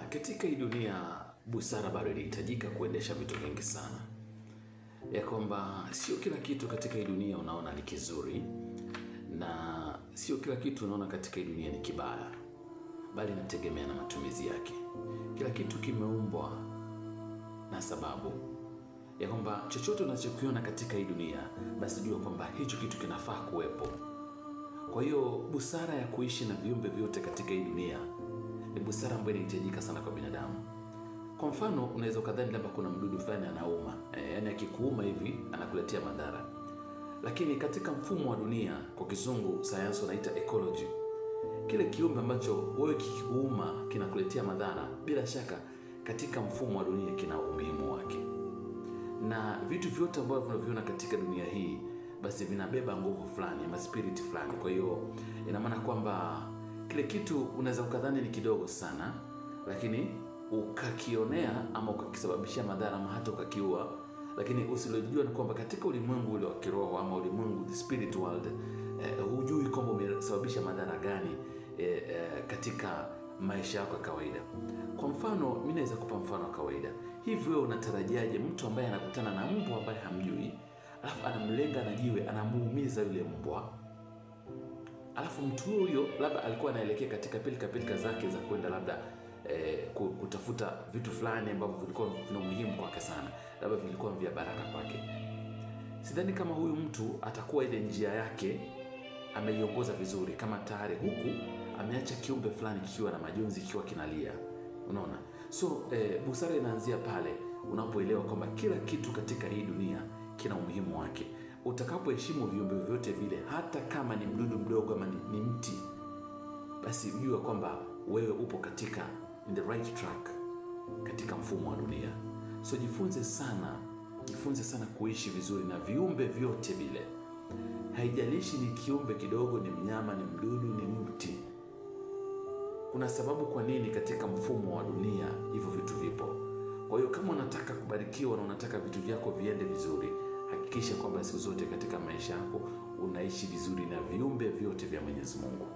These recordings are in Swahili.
Katika hii dunia busara bado inahitajika kuendesha vitu vingi sana. Ya kwamba sio kila kitu katika hii dunia unaona ni kizuri, na sio kila kitu unaona katika hii dunia ni kibaya, bali inategemea na matumizi yake. Kila kitu kimeumbwa na sababu. Ya kwamba chochote unachokiona katika hii dunia, basi jua kwamba hicho kitu kinafaa kuwepo. Kwa hiyo busara ya kuishi na viumbe vyote katika hii dunia ni busara ambayo inahitajika sana kwa binadamu. Kwa mfano, unaweza ukadhani labda kuna mdudu fulani anauma, yaani akikuuma hivi anakuletea madhara. Lakini katika mfumo wa dunia, kwa kizungu sayansi wanaita ecology, kile kiumbe ambacho wewe kikuuma kinakuletea madhara, bila shaka katika mfumo wa dunia kina umuhimu wake. Na vitu vyote ambavyo tunaviona katika dunia hii basi vinabeba nguvu fulani, ama spirit fulani. Kwa hiyo ina maana kwamba kile kitu unaweza ukadhani ni kidogo sana, lakini ukakionea ama ukakisababishia madhara ama hata ukakiua. Lakini usilojua ni kwamba katika ulimwengu ule wa kiroho ama ulimwengu the spirit world, hujui kwamba umesababisha madhara gani katika maisha yako ya kawaida. Kwa mfano, mimi naweza kupa mfano wa kawaida. Hivi wewe unatarajiaje mtu ambaye anakutana na mbwa ambaye hamjui, alafu anamlenga na jiwe, anamuumiza yule mbwa? Alafu mtu huyo labda alikuwa anaelekea katika pilika zake za kwenda labda kutafuta vitu fulani ambavyo vilikuwa vina umuhimu kwake sana, labda vilikuwa vya baraka kwake. Sidhani kama huyu mtu atakuwa ile njia yake ameiongoza vizuri kama tayari huku ameacha kiumbe fulani kikiwa na majonzi, kikiwa kinalia. Unaona? So busara inaanzia pale unapoelewa kwamba kila kitu katika hii dunia kina umuhimu wake. Utakapoheshimu viumbe vyote vile, hata kama ni mdudu mdogo ama ni mti, basi ujue kwamba wewe upo katika in the right track katika mfumo wa dunia. So jifunze sana kuishi vizuri na viumbe vyote vile. Haijalishi ni kiumbe kidogo, ni mnyama, ni mdudu, ni mti. Kuna sababu kwa nini katika mfumo wa dunia hivyo vitu vipo. Kwa hiyo kama unataka kubarikiwa na unataka vitu vyako viende vizuri, hakikisha kwamba siku zote katika maisha yako unaishi vizuri na viumbe vyote vya Mwenyezi Mungu.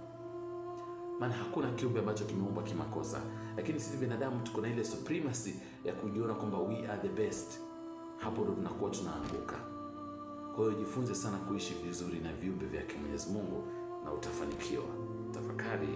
Maana hakuna kiumbe ambacho kimeumbwa kimakosa. Lakini sisi binadamu tuko na ile supremacy ya kujiona kwamba we are the best. Hapo ndo tunakuwa tunaanguka. Kwa hiyo jifunze sana kuishi vizuri na viumbe vya Mwenyezi Mungu na utafanikiwa. Tafakari.